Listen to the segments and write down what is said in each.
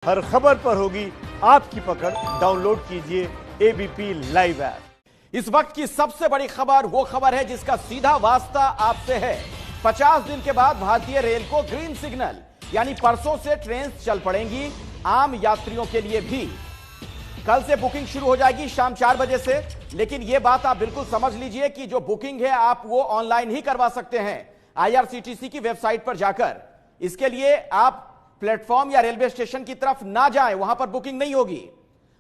हर खबर पर होगी आपकी पकड़। डाउनलोड कीजिए एबीपी लाइव ऐप। इस वक्त की सबसे बड़ी खबर वो खबर है जिसका सीधा वास्ता आपसे है। 50 दिन के बाद भारतीय रेल को ग्रीन सिग्नल, यानी परसों से ट्रेन चल पड़ेंगी आम यात्रियों के लिए भी। कल से बुकिंग शुरू हो जाएगी शाम 4 बजे से। लेकिन यह बात आप बिल्कुल समझ लीजिए कि जो बुकिंग है आप वो ऑनलाइन ही करवा सकते हैं आईआरसीटीसी की वेबसाइट पर जाकर। इसके लिए आप प्लेटफॉर्म या रेलवे स्टेशन की तरफ ना जाएं, वहां पर बुकिंग नहीं होगी।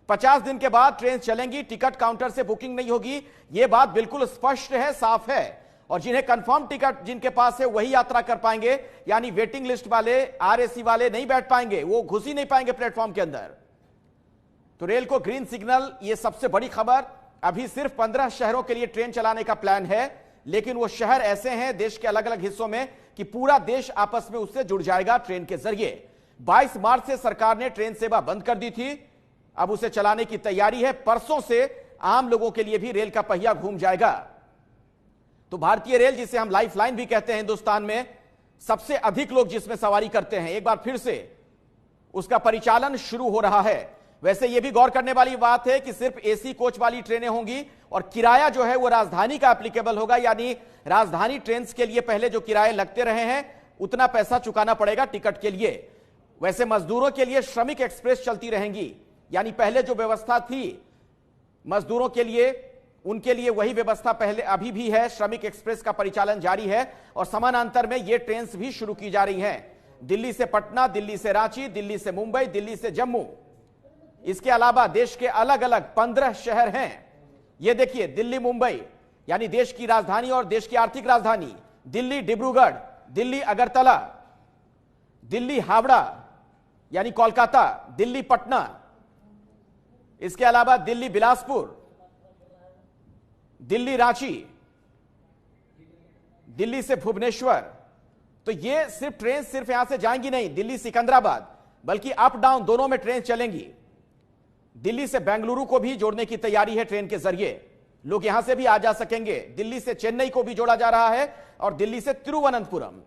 50 दिन के बाद ट्रेन चलेंगी, टिकट काउंटर से बुकिंग नहीं होगी। यह बात बिल्कुल स्पष्ट है, साफ है। और जिन्हें कंफर्म टिकट जिनके पास है वही यात्रा कर पाएंगे, यानी वेटिंग लिस्ट वाले, आरएसी वाले नहीं बैठ पाएंगे, वो घुस ही नहीं पाएंगे प्लेटफॉर्म के अंदर। तो रेल को ग्रीन सिग्नल, यह सबसे बड़ी खबर। अभी सिर्फ 15 शहरों के लिए ट्रेन चलाने का प्लान है, लेकिन वो शहर ऐसे हैं देश के अलग अलग हिस्सों में कि पूरा देश आपस में उससे जुड़ जाएगा ट्रेन के जरिए। 22 मार्च से सरकार ने ट्रेन सेवा बंद कर दी थी, अब उसे चलाने की तैयारी है। परसों से आम लोगों के लिए भी रेल का पहिया घूम जाएगा। तो भारतीय रेल, जिसे हम लाइफ लाइन भी कहते हैं हिंदुस्तान में, सबसे अधिक लोग जिसमें सवारी करते हैं, एक बार फिर से उसका परिचालन शुरू हो रहा है। वैसे यह भी गौर करने वाली बात है कि सिर्फ एसी कोच वाली ट्रेनें होंगी और किराया जो है वो राजधानी का एप्लीकेबल होगा, यानी राजधानी ट्रेन के लिए पहले जो किराए लगते रहे हैं उतना पैसा चुकाना पड़ेगा टिकट के लिए। वैसे मजदूरों के लिए श्रमिक एक्सप्रेस चलती रहेंगी, यानी पहले जो व्यवस्था थी मजदूरों के लिए, उनके लिए वही व्यवस्था पहले अभी भी है। श्रमिक एक्सप्रेस का परिचालन जारी है और समानांतर में ये ट्रेन भी शुरू की जा रही हैं। दिल्ली से पटना, दिल्ली से रांची, दिल्ली से मुंबई, दिल्ली से जम्मू। इसके अलावा देश के अलग अलग 15 शहर हैं। ये देखिए, दिल्ली मुंबई यानी देश की राजधानी और देश की आर्थिक राजधानी, दिल्ली डिब्रूगढ़, दिल्ली अगरतला, दिल्ली हावड़ा यानी कोलकाता, दिल्ली पटना, इसके अलावा दिल्ली बिलासपुर, दिल्ली रांची, दिल्ली से भुवनेश्वर। तो ये सिर्फ ट्रेन सिर्फ यहां से जाएंगी नहीं, दिल्ली सिकंदराबाद, बल्कि अप डाउन दोनों में ट्रेन चलेंगी। दिल्ली से बेंगलुरु को भी जोड़ने की तैयारी है ट्रेन के जरिए, लोग यहां से भी आ जा सकेंगे। दिल्ली से चेन्नई को भी जोड़ा जा रहा है और दिल्ली से तिरुवनंतपुरम।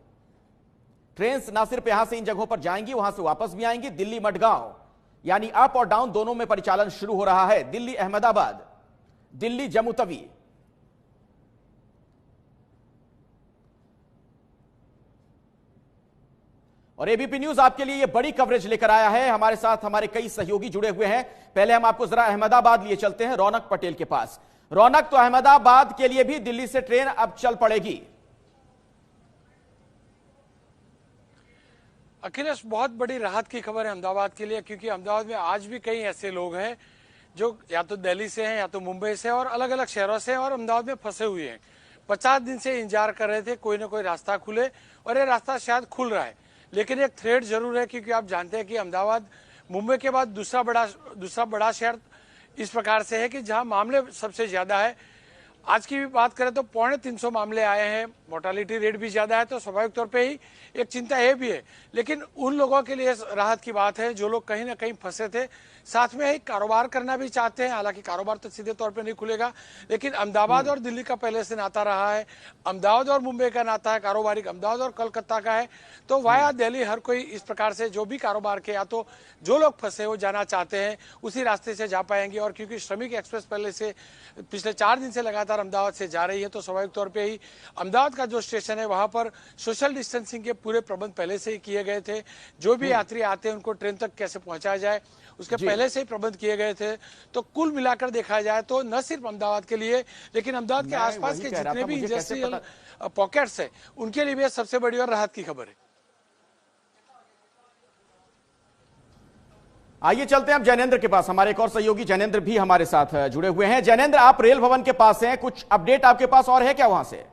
ट्रेन ना सिर्फ यहां से इन जगहों पर जाएंगी, वहां से वापस भी आएंगी। दिल्ली मडगांव यानी अप और डाउन दोनों में परिचालन शुरू हो रहा है। दिल्ली अहमदाबाद, दिल्ली जम्मूतवी। और एबीपी न्यूज आपके लिए यह बड़ी कवरेज लेकर आया है। हमारे साथ हमारे कई सहयोगी जुड़े हुए हैं। पहले हम आपको जरा अहमदाबाद लिए चलते हैं, रौनक पटेल के पास। रौनक, तो अहमदाबाद के लिए भी दिल्ली से ट्रेन अब चल पड़ेगी। अखिलेश, बहुत बड़ी राहत की खबर है अहमदाबाद के लिए, क्योंकि अहमदाबाद में आज भी कई ऐसे लोग हैं जो या तो दिल्ली से हैं या तो मुंबई से और अलग अलग शहरों से और अहमदाबाद में फंसे हुए हैं। 50 दिन से इंतजार कर रहे थे कोई ना कोई रास्ता खुले, और ये रास्ता शायद खुल रहा है। लेकिन एक थ्रेड जरूर है, क्योंकि आप जानते हैं कि अहमदाबाद मुंबई के बाद दूसरा बड़ा शहर इस प्रकार से है कि जहां मामले सबसे ज्यादा है। आज की भी बात करें तो 350 मामले आए हैं, मोर्टालिटी रेट भी ज्यादा है, तो स्वाभाविक तौर पे ही एक चिंता ये भी है। लेकिन उन लोगों के लिए राहत की बात है जो लोग कहीं ना कहीं फंसे थे, साथ में ही कारोबार करना भी चाहते हैं। हालांकि कारोबार तो सीधे तौर पे नहीं खुलेगा, लेकिन अहमदाबाद और दिल्ली का पहले से नाता रहा है, अहमदाबाद और मुंबई का नाता है कारोबारिक, अहमदाबाद और कलकत्ता का है। तो वाया दिल्ली हर कोई इस प्रकार से जो भी कारोबार के या तो जो लोग फंसे हो जाना चाहते हैं उसी रास्ते से जा पाएंगे। और क्योंकि श्रमिक एक्सप्रेस पहले से पिछले 4 दिन से लगातार अहमदाबाद से जा रही है, तो स्वाभाविक तौर पर ही अहमदाबाद का जो स्टेशन है वहां पर सोशल डिस्टेंसिंग के पूरे प्रबंध पहले से ही किए गए थे। जो भी यात्री आते हैं उनको ट्रेन तक कैसे पहुंचाया जाए उसके पहले से ही प्रबंध किए गए थे। तो कुल मिलाकर देखा जाए तो न सिर्फ अहमदाबाद के लिए, लेकिन अहमदाबाद के आसपास के जितने भी इंडस्ट्रियल पॉकेट्स है उनके लिए भी सबसे बड़ी और राहत की खबर है। आइए चलते हैं अब जैनेंद्र के पास। हमारे एक और सहयोगी जैनेंद्र भी हमारे साथ जुड़े हुए हैं। जैनेंद्र, आप रेल भवन के पास हैं, कुछ अपडेट आपके पास और है क्या वहां से?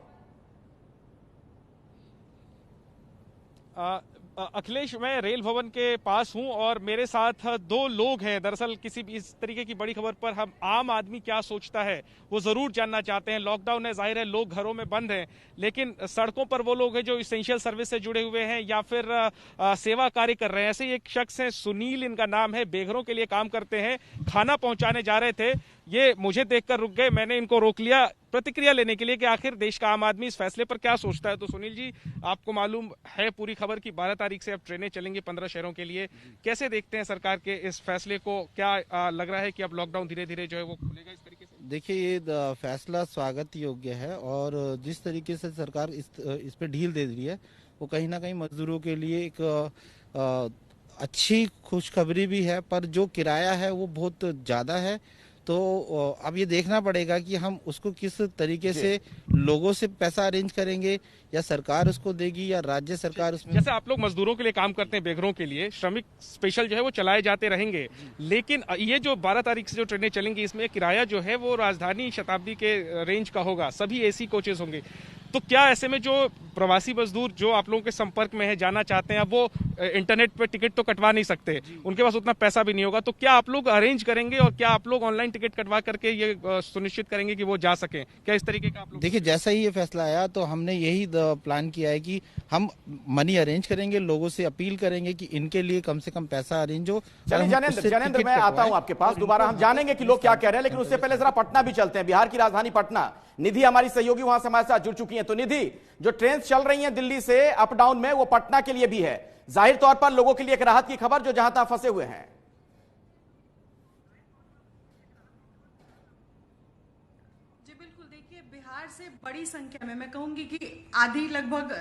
अखिलेश, मैं रेल भवन के पास हूं और मेरे साथ 2 लोग हैं। दरअसल किसी भी इस तरीके की बड़ी खबर पर हम आम आदमी क्या सोचता है वो जरूर जानना चाहते हैं। लॉकडाउन है, जाहिर है लोग घरों में बंद हैं, लेकिन सड़कों पर वो लोग हैं जो इसेंशियल सर्विस से जुड़े हुए हैं या फिर सेवा कार्य कर रहे हैं। ऐसे ही एक शख्स है, सुनील इनका नाम है, बेघरों के लिए काम करते हैं, खाना पहुंचाने जा रहे थे। ये मुझे देखकर रुक गए, मैंने इनको रोक लिया। प्रतिक्रिया लेने के लिए कि आखिर देश का आम आदमी इस फैसले पर क्या सोचता है। तो सुनील जी, आपको मालूम है पूरी खबर की 12 तारीख से अब ट्रेनें चलेंगी 15 शहरों के लिए, कैसे देखते हैं सरकार के इस फैसले को? क्या लग रहा है कि अब लॉकडाउन धीरे धीरे जो है वो खुलेगा इस तरीके से? देखिए, ये फैसला स्वागत योग्य है और जिस तरीके से सरकार इस पे ढील दे रही है वो कहीं ना कहीं मजदूरों के लिए एक अच्छी खुशखबरी भी है, पर जो किराया है वो बहुत ज़्यादा है। तो अब ये देखना पड़ेगा कि हम उसको किस तरीके से लोगों से पैसा अरेंज करेंगे, या सरकार उसको देगी या राज्य सरकार उसमें। जैसे आप लोग मजदूरों के लिए काम करते हैं, बेघरों के लिए श्रमिक स्पेशल जो है वो चलाए जाते रहेंगे, लेकिन ये जो 12 तारीख से जो ट्रेनें चलेंगी इसमें किराया जो है वो राजधानी शताब्दी के रेंज का होगा, सभी एसी कोचेस होंगे। तो क्या ऐसे में जो प्रवासी मजदूर जो आप लोगों के संपर्क में है, जाना चाहते हैं, वो इंटरनेट पे टिकट तो कटवा नहीं सकते, उनके पास उतना पैसा भी नहीं होगा, तो क्या आप लोग अरेंज करेंगे और क्या आप लोग ऑनलाइन टिकट कटवा करके ये सुनिश्चित करेंगे कि वो जा सकें? क्या इस तरीके का आप लोग? देखिए, जैसा ही ये फैसला आया तो हमने यही प्लान किया है कि हम मनी अरेंज करेंगे, लोगों से अपील करेंगे कि इनके लिए कम से कम पैसा अरेंज हो। चलिए ज्ञानेंद्र, मैं आता हूं आपके पास दोबारा, हम जानेंगे कि लोग क्या कह रहे हैं, लेकिन उससे पहले जरा पटना भी चलते हैं, बिहार की राजधानी पटना। निधि हमारी सहयोगी वहां से हमारे साथ जुड़ चुकी हैं। तो निधि, जो ट्रेन चल रही हैं दिल्ली से अप डाउन में, वो पटना के लिए भी है, जाहिर तौर पर लोगों के लिए एक राहत की खबर जो जहां तहां फंसे हुए हैं। जी बिल्कुल, देखिए बिहार से बड़ी संख्या में, मैं कहूंगी कि आधी लगभग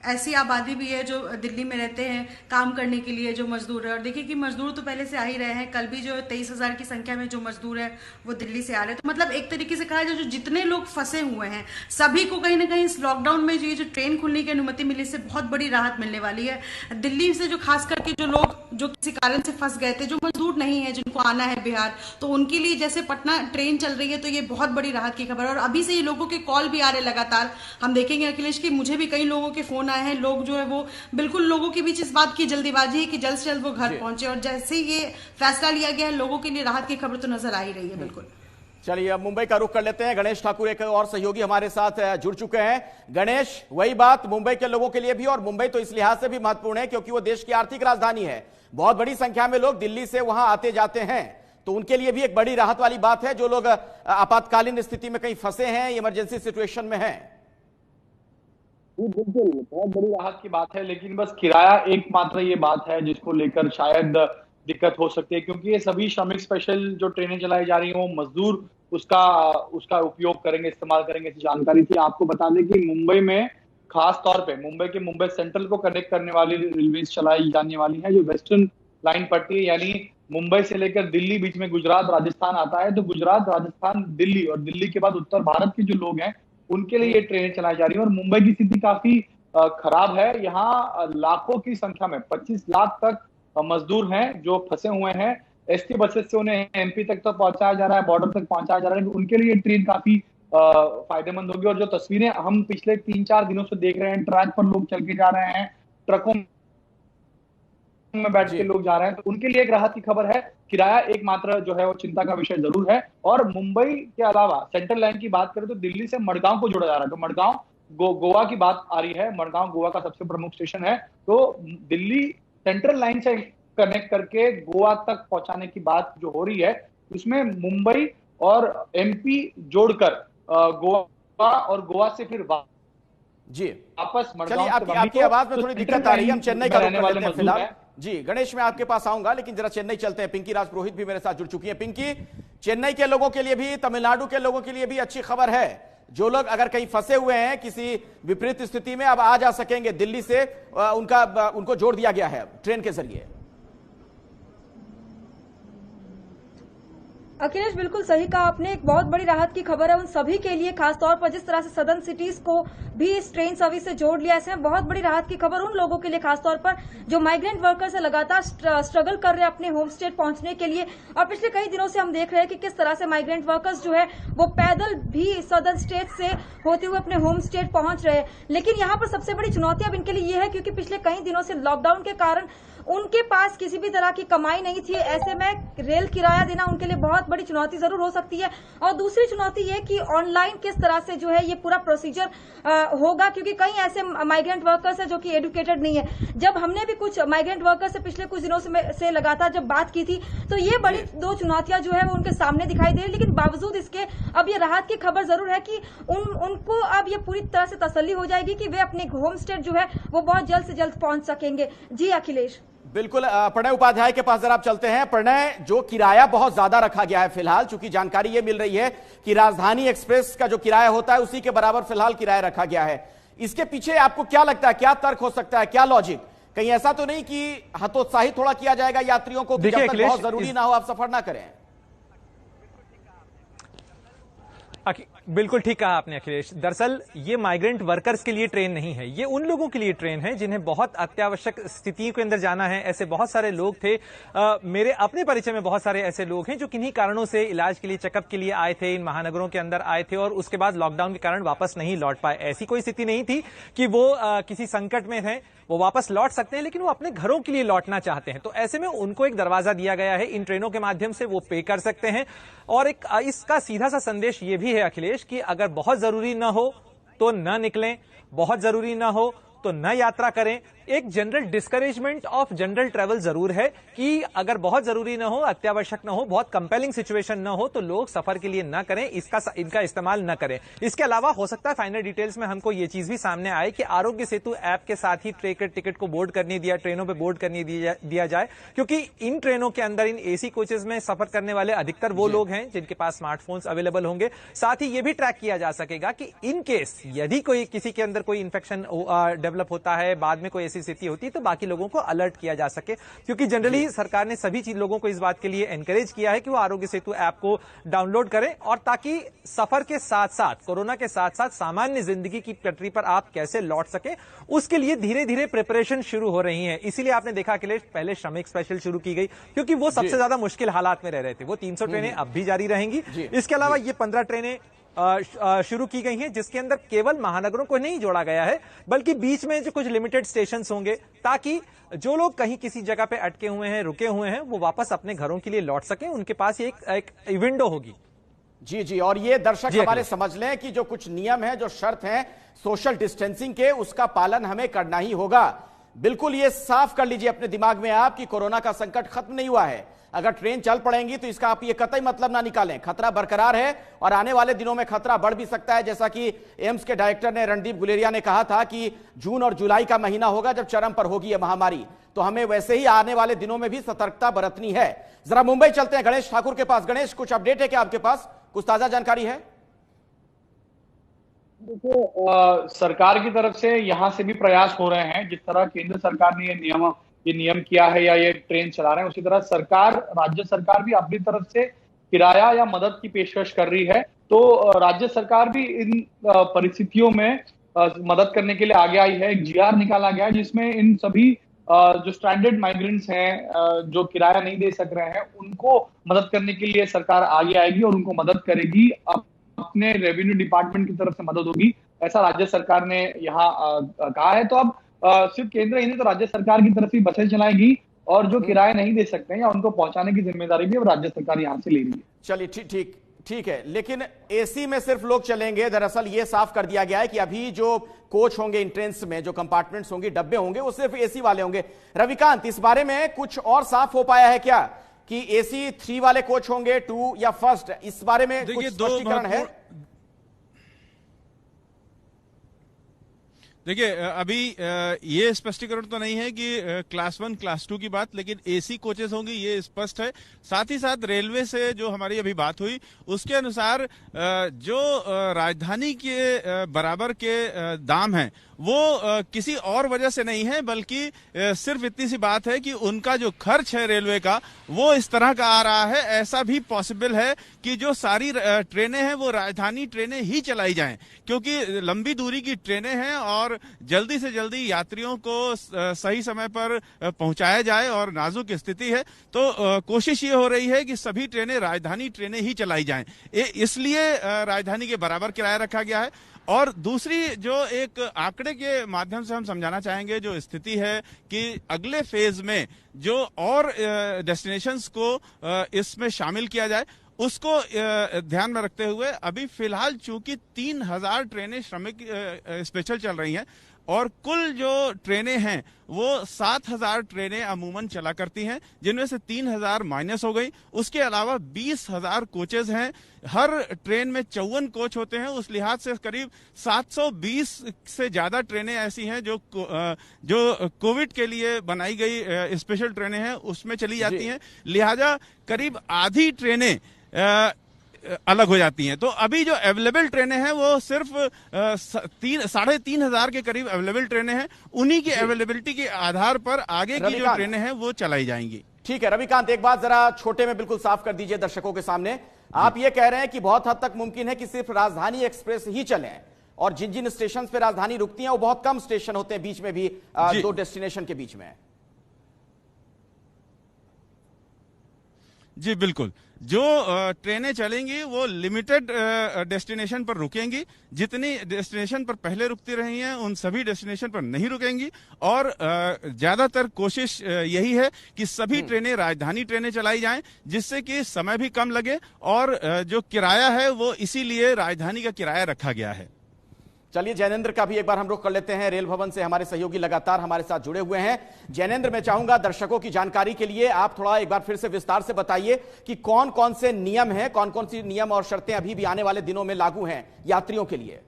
ऐसी आबादी भी है जो दिल्ली में रहते हैं काम करने के लिए, जो मजदूर है। और देखिए कि मजदूर तो पहले से आ ही रहे हैं, कल भी जो 23,000 की संख्या में जो मजदूर है वो दिल्ली से आ रहे हैं। तो मतलब एक तरीके से कहा जाए, जो जितने लोग फंसे हुए हैं सभी को कहीं ना कहीं इस लॉकडाउन में ये जो ट्रेन खुलने की अनुमति मिली, इससे बहुत बड़ी राहत मिलने वाली है। दिल्ली से जो खास करके जो लोग जो किसी कारण से फंस गए थे, जो मजदूर नहीं है, जिनको आना है बिहार, तो उनके लिए जैसे पटना ट्रेन चल रही है तो ये बहुत बड़ी राहत की खबर है। और अभी से ये लोगों के कॉल भी आ रहे लगातार, हम देखेंगे अखिलेश की, मुझे भी कई लोगों के फोन आए हैं, लोग जो है वो बिल्कुल लोगों के बीच इस बात की जल्दीबाजी है कि जल्द से जल्द वो घर पहुंचे, और जैसे ही ये फैसला लिया गया है लोगों के लिए राहत की खबर तो नजर आ ही रही है। बिल्कुल। चलिए अब मुंबई का रुख कर लेते हैं। गणेश ठाकुर एक और सहयोगी हमारे साथ जुड़ चुके हैं। गणेश, वही बात मुंबई के लोगों के लिए भी, और मुंबई तो इस लिहाज से भी महत्वपूर्ण है क्योंकि वो देश की आर्थिक राजधानी है, बहुत बड़ी संख्या में लोग दिल्ली से वहां आते जाते हैं, तो उनके लिए भी एक बड़ी राहत वाली बात है जो लोग आपातकालीन स्थिति में कहीं फंसे हैं, इमरजेंसी सिचुएशन में हैं। बिल्कुल, बहुत बड़ी राहत की बात है, लेकिन बस किराया एकमात्र ये बात है जिसको लेकर शायद दिक्कत हो सकती है, क्योंकि ये सभी श्रमिक स्पेशल जो ट्रेनें चलाई जा रही हैं वो मजदूर उसका उपयोग करेंगे, इस्तेमाल करेंगे, ऐसी जानकारी थी। आपको बता दें कि मुंबई में खास तौर पे मुंबई सेंट्रल को कनेक्ट करने वाली रेलवे चलाई जाने वाली है, जो वेस्टर्न लाइन पड़ती है, यानी मुंबई से लेकर दिल्ली, बीच में गुजरात राजस्थान आता है, तो गुजरात राजस्थान दिल्ली और दिल्ली के बाद उत्तर भारत के जो लोग हैं उनके लिए ये ट्रेनें चलाई जा रही है। और मुंबई की स्थिति काफी खराब है, यहाँ लाखों की संख्या में 25 लाख तक मजदूर हैं जो फंसे हुए हैं। एसटी बसेस से उन्हें एमपी तक तो पहुंचाया जा रहा है, बॉर्डर तक पहुंचाया जा रहा है, उनके लिए ट्रेन काफी फायदेमंद होगी। और जो तस्वीरें हम पिछले 3-4 दिनों से देख रहे हैं, ट्रैक पर लोग चल के जा रहे हैं, ट्रकों में बैठ के लोग जा रहे हैं, तो उनके लिए एक राहत की खबर है। किराया एकमात्र जो है वो चिंता का विषय जरूर है। और मुंबई के अलावा सेंट्रल लाइन की बात करें तो दिल्ली से मडगांव को जोड़ा जा रहा है, तो मडगांव गोवा की बात आ रही है, मडगांव गोवा का सबसे प्रमुख स्टेशन है, तो दिल्ली सेंट्रल लाइन से कनेक्ट करके गोवा तक पहुंचाने की बात जो हो रही है, उसमें मुंबई और एमपी जोड़कर गोवा और गोवा से फिर जी वापस चलिए आपकी आवाज में थोड़ी दिक्कत आ रही है, हम चेन्नई का रुख कर लेते हैं फिलहाल। जी गणेश, मैं आपके पास आऊंगा, लेकिन जरा चेन्नई चलते हैं। पिंकी राज पुरोहित भी मेरे साथ जुड़ चुकी है। पिंकी, चेन्नई के लोगों के लिए भी, तमिलनाडु के लोगों के लिए भी अच्छी खबर है, जो लोग अगर कहीं फंसे हुए हैं किसी विपरीत स्थिति में, अब आ जा सकेंगे दिल्ली से, उनको जोड़ दिया गया है ट्रेन के जरिए। अखिलेश, बिल्कुल सही कहा आपने, एक बहुत बड़ी राहत की खबर है उन सभी के लिए, खासतौर पर जिस तरह से सदर्न सिटीज को भी इस ट्रेन सर्विस से जोड़ लिया, ऐसे में बहुत बड़ी राहत की खबर उन लोगों के लिए, खासतौर पर जो माइग्रेंट वर्कर्स है, लगातार स्ट्रगल कर रहे हैं अपने होम स्टेट पहुंचने के लिए। और पिछले कई दिनों से हम देख रहे हैं कि किस तरह से माइग्रेंट वर्कर्स जो है वो पैदल भी सदर्न स्टेट से होते हुए अपने होम स्टेट पहुंच रहे हैं। लेकिन यहाँ पर सबसे बड़ी चुनौती अब इनके लिए ये है, क्योंकि पिछले कई दिनों से लॉकडाउन के कारण उनके पास किसी भी तरह की कमाई नहीं थी। ऐसे में रेल किराया देना उनके लिए बहुत बड़ी चुनौती जरूर हो सकती है। और दूसरी चुनौती ये कि ऑनलाइन किस तरह से जो है ये पूरा प्रोसीजर होगा, क्योंकि कई ऐसे माइग्रेंट वर्कर्स है जो कि एडुकेटेड नहीं है। जब हमने भी कुछ माइग्रेंट वर्कर्स से पिछले कुछ दिनों से लगातार जब बात की थी तो ये बड़ी दो चुनौतियां जो है वो उनके सामने दिखाई दे रही। लेकिन बावजूद इसके अब ये राहत की खबर जरूर है कि उनको अब ये पूरी तरह से तसल्ली हो जाएगी कि वे अपने होम स्टेट जो है वो बहुत जल्द से जल्द पहुंच सकेंगे। जी अखिलेश। बिल्कुल, प्रणय उपाध्याय के पास जरा आप चलते हैं। प्रणय, जो किराया बहुत ज्यादा रखा गया है फिलहाल, चूंकि जानकारी यह मिल रही है कि राजधानी एक्सप्रेस का जो किराया होता है उसी के बराबर फिलहाल किराया रखा गया है, इसके पीछे आपको क्या लगता है, क्या तर्क हो सकता है, क्या लॉजिक? कहीं ऐसा तो नहीं कि हतोत्साहित थोड़ा किया जाएगा यात्रियों को, जब तक बहुत जरूरी ना हो आप सफर ना करें? बिल्कुल ठीक कहा आपने अखिलेश। दरअसल ये माइग्रेंट वर्कर्स के लिए ट्रेन नहीं है, ये उन लोगों के लिए ट्रेन है जिन्हें बहुत अत्यावश्यक स्थितियों के अंदर जाना है। ऐसे बहुत सारे लोग थे, मेरे अपने परिचय में बहुत सारे ऐसे लोग हैं जो किन्हीं कारणों से इलाज के लिए, चेकअप के लिए आए थे, इन महानगरों के अंदर आए थे और उसके बाद लॉकडाउन के कारण वापस नहीं लौट पाए। ऐसी कोई स्थिति नहीं थी कि वो किसी संकट में थे, वो वापस लौट सकते हैं, लेकिन वो अपने घरों के लिए लौटना चाहते हैं। तो ऐसे में उनको एक दरवाजा दिया गया है, इन ट्रेनों के माध्यम से वो पे कर सकते हैं। और एक इसका सीधा सा संदेश ये भी है अखिलेश कि अगर बहुत जरूरी न हो तो न निकलें, बहुत जरूरी न हो तो न यात्रा करें। एक general discouragement of general travel जरूर है कि अगर बहुत जरूरी न हो, अत्यावश्यक न हो, बहुत कंपेलिंग सिचुएशन न हो तो लोग सफर के लिए न करें, इनका इस्तेमाल न करें। इसके अलावा हो सकता है फाइनल डिटेल्स में हमको ये चीज भी सामने आए कि आरोग्य सेतु ऐप के साथ ही टिकट को बोर्ड करने दिया, ट्रेनों पे बोर्ड करने दिया जाए, क्योंकि इन ट्रेनों के अंदर, इन एसी कोचेज में सफर करने वाले अधिकतर वो लोग हैं जिनके पास स्मार्टफोन्स अवेलेबल होंगे। साथ ही ये भी ट्रैक किया जा सकेगा कि इन केस यदि कोई किसी के अंदर कोई इंफेक्शन डेवलप होता है, बाद में कोई ऐसी स्थिति होती है तो बाकी लोगों को अलर्ट किया जा सके। क्योंकि जनरली सरकार ने सभी लोगों को इस बात के लिए एनकरेज किया है कि वो आरोग्य सेतु ऐप को डाउनलोड करें, और ताकि सफर के साथ साथ, कोरोना के साथ साथ सामान्य जिंदगी की पटरी पर आप कैसे लौट सके, उसके लिए धीरे धीरे प्रिपरेशन शुरू हो रही है। इसीलिए आपने देखा अखिलेश, पहले श्रमिक स्पेशल शुरू की गई क्योंकि वो सबसे ज्यादा मुश्किल हालात में रह रहे थे। वो 300 ट्रेनें अब भी जारी रहेंगी। इसके अलावा ये 15 ट्रेनें शुरू की गई हैं जिसके अंदर केवल महानगरों को नहीं जोड़ा गया है, बल्कि बीच में जो कुछ लिमिटेड स्टेशंस होंगे, ताकि जो लोग कहीं किसी जगह पे अटके हुए हैं, रुके हुए हैं, वो वापस अपने घरों के लिए लौट सकें। उनके पास एक विंडो होगी। जी, और ये दर्शक हमारे समझ लें कि जो कुछ नियम है, जो शर्त है सोशल डिस्टेंसिंग के, उसका पालन हमें करना ही होगा। बिल्कुल ये साफ कर लीजिए अपने दिमाग में आप कि कोरोना का संकट खत्म नहीं हुआ है। अगर ट्रेन चल पड़ेंगी तो इसका आप ये कतई मतलब ना निकालें, खतरा बरकरार है और आने वाले दिनों में खतरा बढ़ भी सकता है। जैसा कि एम्स के डायरेक्टर ने, रणदीप गुलेरिया ने कहा था कि जून और जुलाई का महीना होगा जब चरम पर होगी यह महामारी, तो हमें वैसे ही आने वाले दिनों में भी सतर्कता बरतनी है। जरा मुंबई चलते हैं गणेश ठाकुर के पास। गणेश, कुछ अपडेट है क्या आपके पास, कुछ ताजा जानकारी है? देखो, सरकार की तरफ से यहाँ से भी प्रयास हो रहे हैं। जिस तरह केंद्र सरकार ने ये नियम किया है या ये ट्रेन चला रहे हैं, उसी तरह राज्य सरकार भी अपनी तरफ से किराया या मदद की पेशकश कर रही है। तो राज्य सरकार भी इन परिस्थितियों में मदद करने के लिए आगे आई है। एक GR निकाला गया है जिसमें इन सभी जो स्ट्रैंडेड माइग्रेंट्स हैं, जो किराया नहीं दे सक रहे हैं, उनको मदद करने के लिए सरकार आगे आएगी और उनको मदद करेगी। अपने रेवेन्यू डिपार्टमेंट की तरफ से मदद होगी, ऐसा राज्य सरकार ने यहाँ कहा है। तो अब सिर्फ केंद्र ही नहीं, तो राज्य सरकार की तरफ से बसें चलाएगी और जो किराया नहीं दे सकते हैं या उनको पहुंचाने की जिम्मेदारी भी अब राज्य सरकार यहाँ से ले रही है। चलिए ठीक है, लेकिन एसी में सिर्फ लोग चलेंगे। दरअसल ये साफ कर दिया गया है कि अभी जो कोच होंगे, इन ट्रेन्स में जो कंपार्टमेंट्स होंगे, डब्बे होंगे, वो सिर्फ एसी वाले होंगे। रविकांत, इस बारे में कुछ और साफ हो पाया है क्या कि एसी 3 वाले कोच होंगे, 2 या फर्स्ट? इस बारे में कुछ स्पष्टीकरण है? देखिए, अभी ये स्पष्टीकरण तो नहीं है कि क्लास 1 क्लास 2 की बात, लेकिन एसी कोचेस होंगी ये स्पष्ट है। साथ ही साथ रेलवे से जो हमारी अभी बात हुई उसके अनुसार जो राजधानी के बराबर के दाम हैं वो किसी और वजह से नहीं है, बल्कि सिर्फ इतनी सी बात है कि उनका जो खर्च है रेलवे का वो इस तरह का आ रहा है। ऐसा भी पॉसिबल है कि जो सारी ट्रेनें हैं वो राजधानी ट्रेनें ही चलाई जाएं, क्योंकि लंबी दूरी की ट्रेनें हैं और और जल्दी से जल्दी यात्रियों को सही समय पर पहुंचाया जाए और नाजुक स्थिति है तो कोशिश ये हो रही है कि सभी ट्रेनें राजधानी ट्रेनें ही चलाई जाएं। इसलिए राजधानी के बराबर किराया रखा गया है। और दूसरी जो एक आंकड़े के माध्यम से हम समझाना चाहेंगे जो स्थिति है कि अगले फेज में जो और डेस्टिनेशंस को इसमें शामिल किया जाए उसको ध्यान में रखते हुए अभी फिलहाल चूंकि 3000 ट्रेनें श्रमिक स्पेशल चल रही हैं और कुल जो ट्रेनें हैं वो 7000 ट्रेनें अमूमन चला करती हैं, जिनमें से 3000 माइनस हो गई। उसके अलावा 20000 कोचेज हैं, हर ट्रेन में 54 कोच होते हैं। उस लिहाज से करीब 720 से ज्यादा ट्रेनें ऐसी हैं जो कोविड के लिए बनाई गई स्पेशल ट्रेनें हैं उसमें चली जाती हैं। लिहाजा करीब आधी ट्रेनें अलग हो जाती हैं। तो अभी जो अवेलेबल ट्रेनें हैं वो सिर्फ 3500 के करीब अवेलेबल ट्रेनें हैं। उन्हीं की अवेलेबिलिटी के आधार पर आगे की जो ट्रेनें हैं वो चलाई जाएंगी। ठीक है रविकांत, एक बात जरा छोटे में बिल्कुल साफ कर दीजिए दर्शकों के सामने। आप ये कह रहे हैं कि बहुत हद तक मुमकिन है कि सिर्फ राजधानी एक्सप्रेस ही चले और जिन जिन स्टेशन पे राजधानी रुकती है वो बहुत कम स्टेशन होते हैं बीच में भी, दो डेस्टिनेशन के बीच में। जी बिल्कुल, जो ट्रेनें चलेंगी वो लिमिटेड डेस्टिनेशन पर रुकेंगी। जितनी डेस्टिनेशन पर पहले रुकती रही हैं उन सभी डेस्टिनेशन पर नहीं रुकेंगी और ज्यादातर कोशिश यही है कि सभी ट्रेनें राजधानी ट्रेनें चलाई जाएं जिससे कि समय भी कम लगे और जो किराया है वो इसीलिए राजधानी का किराया रखा गया है। चलिए जैनेंद्र का भी एक बार हम रुख कर लेते हैं। रेल भवन से हमारे सहयोगी लगातार हमारे साथ जुड़े हुए हैं। जैनेंद्र, मैं चाहूंगा दर्शकों की जानकारी के लिए आप थोड़ा एक बार फिर से विस्तार से बताइए कि कौन कौन से नियम हैं, कौन कौन सी नियम और शर्तें अभी भी आने वाले दिनों में लागू हैं यात्रियों के लिए।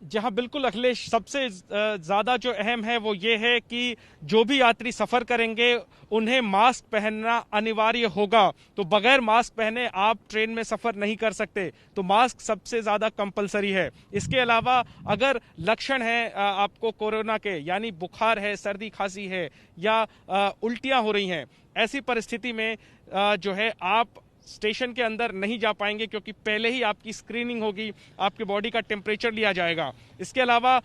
जहां बिल्कुल अखिलेश, सबसे ज्यादा जो अहम है वो ये है कि जो भी यात्री सफर करेंगे उन्हें मास्क पहनना अनिवार्य होगा। तो बगैर मास्क पहने आप ट्रेन में सफर नहीं कर सकते, तो मास्क सबसे ज्यादा कंपलसरी है। इसके अलावा अगर लक्षण है आपको कोरोना के, यानी बुखार है, सर्दी खांसी है या उल्टियां हो रही हैं, ऐसी परिस्थिति में जो है आप स्टेशन के अंदर नहीं जा पाएंगे क्योंकि पहले ही आपकी स्क्रीनिंग होगी, आपके बॉडी का टेम्परेचर लिया जाएगा। इसके अलावा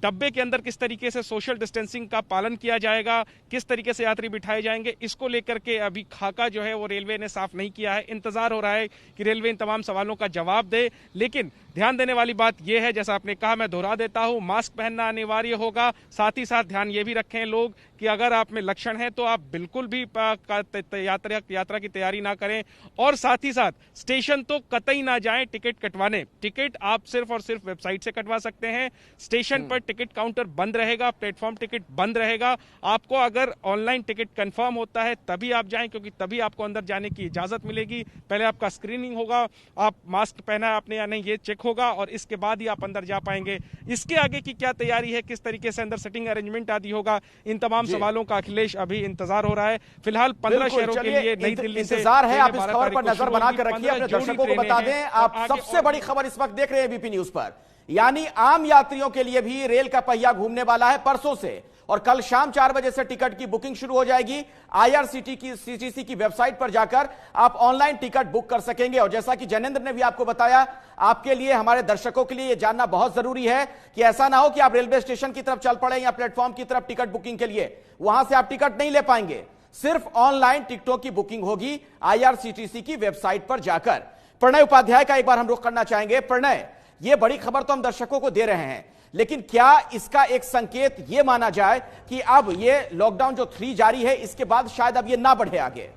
डब्बे के अंदर किस तरीके से सोशल डिस्टेंसिंग का पालन किया जाएगा, किस तरीके से यात्री बिठाए जाएंगे, इसको लेकर के अभी खाका जो है वो रेलवे ने साफ नहीं किया है। इंतजार हो रहा है कि रेलवे इन तमाम सवालों का जवाब दे। लेकिन ध्यान देने वाली बात यह है, जैसा आपने कहा, मैं दोहरा देता हूं, मास्क पहनना अनिवार्य होगा। साथ ही साथ ध्यान ये भी रखें लोग कि अगर आप में लक्षण है तो आप बिल्कुल भी यात्रा की तैयारी ना करें और साथ ही साथ स्टेशन तो कतई ना जाएं टिकट कटवाने। टिकट आप सिर्फ और सिर्फ वेबसाइट से कटवा सकते हैं। स्टेशन पर टिकट काउंटर बंद रहेगा, प्लेटफॉर्म टिकट बंद रहेगा। आपको अगर ऑनलाइन टिकट कंफर्म होता है तभी आप जाएं, क्योंकि तभी आपको अंदर जाने की इजाजत मिलेगी। पहले आपका स्क्रीनिंग होगा, आप मास्क पहना है आपने या नहीं ये चेक होगा और इसके बाद ही आप अंदर जा पाएंगे। इसके आगे की क्या तैयारी है, किस तरीके से अंदर सेटिंग अरेंजमेंट आदि होगा, इन तमाम सवालों का अखिलेश अभी इंतजार हो रहा है। फिलहाल 15 शहरों के लिए नई दिल्ली से इंतजार है। आप इस खबर पर नजर बनाकर रखिए, अपने दर्शकों को बता दें, आप सबसे बड़ी खबर इस वक्त देख रहे हैं एबीपी न्यूज पर, यानी आम यात्रियों के लिए भी रेल का पहिया घूमने वाला है परसों से और कल शाम 4 बजे से टिकट की बुकिंग शुरू हो जाएगी। IRCTC की वेबसाइट पर जाकर आप ऑनलाइन टिकट बुक कर सकेंगे। और जैसा कि जैनेंद्र ने भी आपको बताया, आपके लिए, हमारे दर्शकों के लिए यह जानना बहुत जरूरी है कि ऐसा ना हो कि आप रेलवे स्टेशन की तरफ चल पड़े या प्लेटफॉर्म की तरफ टिकट बुकिंग के लिए, वहां से आप टिकट नहीं ले पाएंगे। सिर्फ ऑनलाइन टिकटों की बुकिंग होगी IRCTC की वेबसाइट पर जाकर। प्रणय उपाध्याय का एक बार हम रुख करना चाहेंगे। प्रणय, यह बड़ी खबर तो हम दर्शकों को दे रहे हैं, लेकिन क्या इसका एक संकेत यह माना जाए कि अब यह लॉकडाउन जो 3 जारी है इसके बाद शायद अब यह ना बढ़े आगे?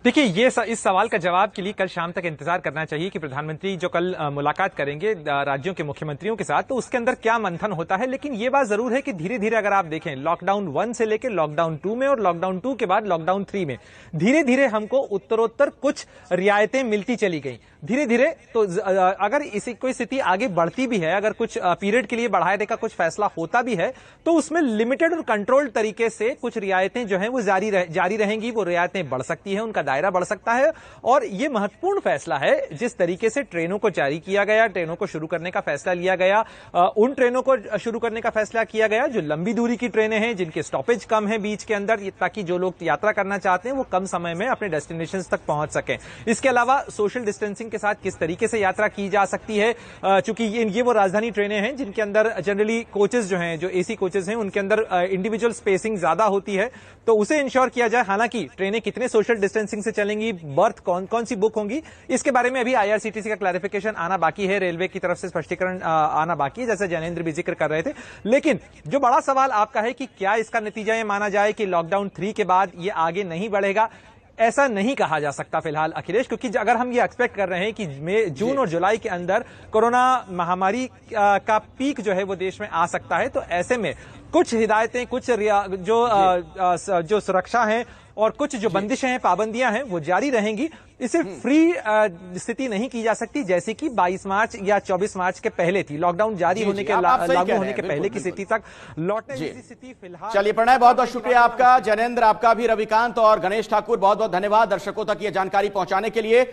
देखिए, ये इस सवाल का जवाब के लिए कल शाम तक इंतजार करना चाहिए कि प्रधानमंत्री जो कल मुलाकात करेंगे राज्यों के मुख्यमंत्रियों के साथ, तो उसके अंदर क्या मंथन होता है। लेकिन ये बात जरूर है कि धीरे धीरे अगर आप देखें, लॉकडाउन 1 से लेकर लॉकडाउन 2 में और लॉकडाउन 2 के बाद लॉकडाउन 3 में धीरे धीरे हमको उत्तरोत्तर कुछ रियायतें मिलती चली गई। धीरे धीरे तो अगर इसी कोई स्थिति आगे बढ़ती भी है, अगर कुछ पीरियड के लिए बढ़ाने का कुछ फैसला होता भी है, तो उसमें लिमिटेड और कंट्रोल्ड तरीके से कुछ रियायतें जो हैं वो जारी रहेंगी। वो रियायतें बढ़ सकती हैं, उनका दायरा बढ़ सकता है। और ये महत्वपूर्ण फैसला है जिस तरीके से ट्रेनों को जारी किया गया, ट्रेनों को शुरू करने का फैसला लिया गया। उन ट्रेनों को शुरू करने का फैसला किया गया जो लंबी दूरी की ट्रेनें हैं, जिनके स्टॉपेज कम है बीच के अंदर, ताकि जो लोग यात्रा करना चाहते हैं वो कम समय में अपने डेस्टिनेशन तक पहुंच सकें। इसके अलावा सोशल डिस्टेंसिंग के साथ किस तरीके से यात्रा की जा सकती है, चूंकि ये वो राजधानी ट्रेनें हैं जिनके अंदर जनरली कोचेस जो हैं, जो एसी कोचेस हैं, उनके अंदर इंडिविजुअल स्पेसिंग ज्यादा होती है, तो उसे इंश्योर किया जाए। हालांकि ट्रेनें कितने सोशल डिस्टेंसिंग से चलेंगी, बर्थ कौन कौन सी बुक होंगी, इसके बारे में अभी आईआरसीटीसी का क्लैरिफिकेशन आना बाकी है, रेलवे की तरफ से स्पष्टीकरण आना बाकी है, जैसे जैनेंद्र भी जिक्र कर रहे थे। लेकिन जो बड़ा सवाल आपका है कि क्या इसका नतीजा ये माना जाए कि लॉकडाउन 3 के बाद ये आगे नहीं बढ़ेगा, ऐसा नहीं कहा जा सकता फिलहाल अखिलेश, क्योंकि अगर हम ये एक्सपेक्ट कर रहे हैं कि मई, जून और जुलाई के अंदर कोरोना महामारी का पीक जो है वो देश में आ सकता है, तो ऐसे में कुछ हिदायतें, कुछ जो सुरक्षा है और कुछ जो बंदिशें हैं, पाबंदियां हैं, वो जारी रहेंगी। इसे फ्री स्थिति नहीं की जा सकती जैसे कि 22 मार्च या 24 मार्च के पहले थी। लॉकडाउन जारी होने के लागू होने के पहले की स्थिति तक लौटने की स्थिति फिलहाल। चलिए प्रणय, बहुत बहुत शुक्रिया आपका। जैनेंद्र आपका भी, रविकांत और गणेश ठाकुर बहुत बहुत धन्यवाद दर्शकों तक ये जानकारी पहुंचाने के लिए।